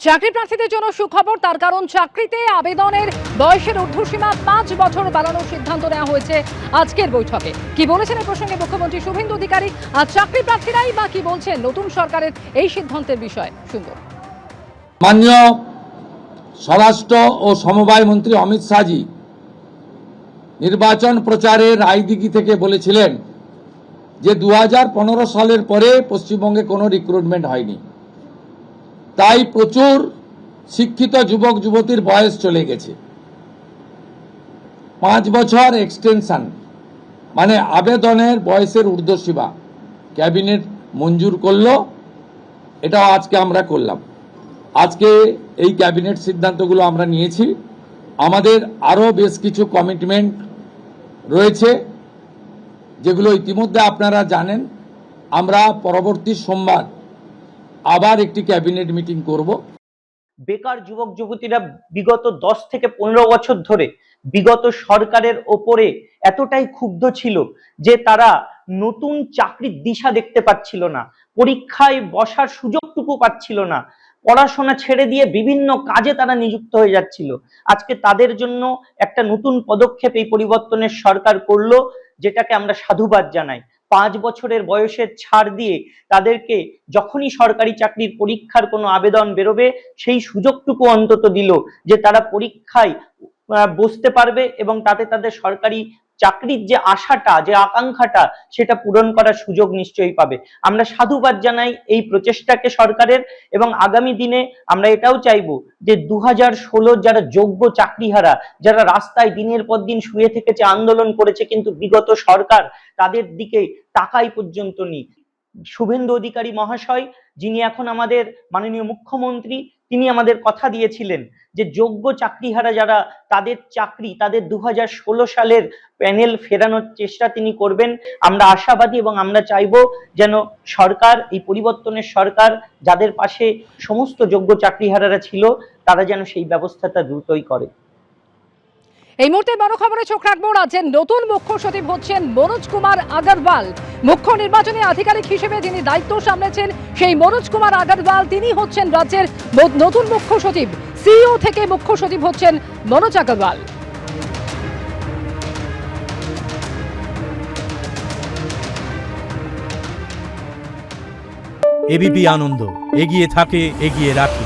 চাকরি প্রার্থীদের জন্য সুখবর, তার কারণ চাকরিতে আবেদনের বয়সের ঊর্ধ্বসীমা 5 বছর বাড়ানোর সিদ্ধান্ত নেওয়া হয়েছে আজকের বৈঠকে। কি বলেছেন এই প্রসঙ্গে মুখ্যমন্ত্রী শুভেন্দু অধিকারী, আর চাকরি প্রার্থীরাই বা কি বলছেন নতুন সরকারের এই সিদ্ধান্তের বিষয়ে শুনবো। মাননীয় স্বরাষ্ট্র ও সমবায় মন্ত্রী অমিত শাহজি নির্বাচন প্রচারের রায়দিঘি থেকে বলেছিলেন যে 2015 সালের পরে পশ্চিমবঙ্গে কোনো রিক্রুটমেন্ট হয়নি, তাই প্রচুর শিক্ষিত যুবক যুবতীর বয়স চলে গেছে। 5 বছর এক্সটেনশন মানে আবেদনের বয়সের ঊর্ধ্বসীমা ক্যাবিনেট মঞ্জুর করলো, এটাও আজকে আমরা করলাম। আজকে এই ক্যাবিনেট সিদ্ধান্তগুলো আমরা নিয়েছি। আমাদের আরও বেশ কিছু কমিটমেন্ট রয়েছে যেগুলো ইতিমধ্যে আপনারা জানেন। আমরা পরবর্তী সোমবার আবার একটি ক্যাবিনেট মিটিং করব। বেকার যুবক যুবতীরা বিগত 10 থেকে 15 বছর ধরে বিগত সরকারের ওপরে এতটাই ক্ষুব্ধ ছিল যে তারা নতুন চাকরির দিশা দেখতে পাচ্ছিল না, পরীক্ষায় বসার সুযোগটুকু পাচ্ছিল না, পড়াশোনা ছেড়ে দিয়ে বিভিন্ন কাজে তারা নিযুক্ত হয়ে যাচ্ছিল। আজকে তাদের জন্য একটা নতুন পদক্ষেপ এই পরিবর্তনের সরকার করলো, যেটাকে আমরা সাধুবাদ জানাই। 5 বছরের বয়সের ছাড় দিয়ে তাদেরকে যখনই সরকারি চাকরির পরীক্ষার কোনো আবেদন বেরোবে সেই সুযোগটুকু অন্তত দিল যে তারা পরীক্ষায় বসতে পারবে এবং তাতে তাদের সরকারি চাকরির যে আশাটা, যে আকাঙ্ক্ষাটা, সেটা পূরণ করার সুযোগ নিশ্চয়ই পাবে। আমরা সাধুবাদ জানাই এই প্রচেষ্টাকে সরকারের, এবং আগামী দিনে আমরা এটাও চাইবো যে 2016 যারা যোগ্য চাকরিহারা, যারা রাস্তায় দিনের পর দিন শুয়ে থেকেছে, আন্দোলন করেছে, কিন্তু বিগত সরকার তাদের দিকে তাকাই পর্যন্ত নেই। শুভেন্দু অধিকারী মহাশয়, যিনি এখন আমাদের মাননীয় মুখ্যমন্ত্রী, তিনি আমাদের কথা দিয়েছিলেন যে যোগ্য চাকরিহারা যারা, তাদের চাকরি, তাদের 2016 সালের প্যানেল ফেরানোর চেষ্টা তিনি করবেন। আমরা আশাবাদী এবং আমরা চাইবো যেন সরকার, এই পরিবর্তনের সরকার, যাদের পাশে সমস্ত যোগ্য চাকরিহারারা ছিল, তারা যেন সেই ব্যবস্থাটা দ্রুতই করে। এই মুহূর্তে বড় খবরে চোখ রাখবো। রাজ্যের নতুন মুখ্য সচিব হচ্ছেন মনোজ কুমার আগরওয়াল। মুখ্য নির্বাচনী আধিকারিক হিসেবে যিনি দায়িত্ব সামলেছেন সেই মনোজ কুমার আগরওয়াল তিনি হচ্ছেন রাজ্যের নতুন মুখ্য সচিব। সিইও থেকে মুখ্য সচিব হচ্ছেন মনোজ আগরওয়াল। এবিপি আনন্দ, এগিয়ে থাকে, এগিয়ে রাখে।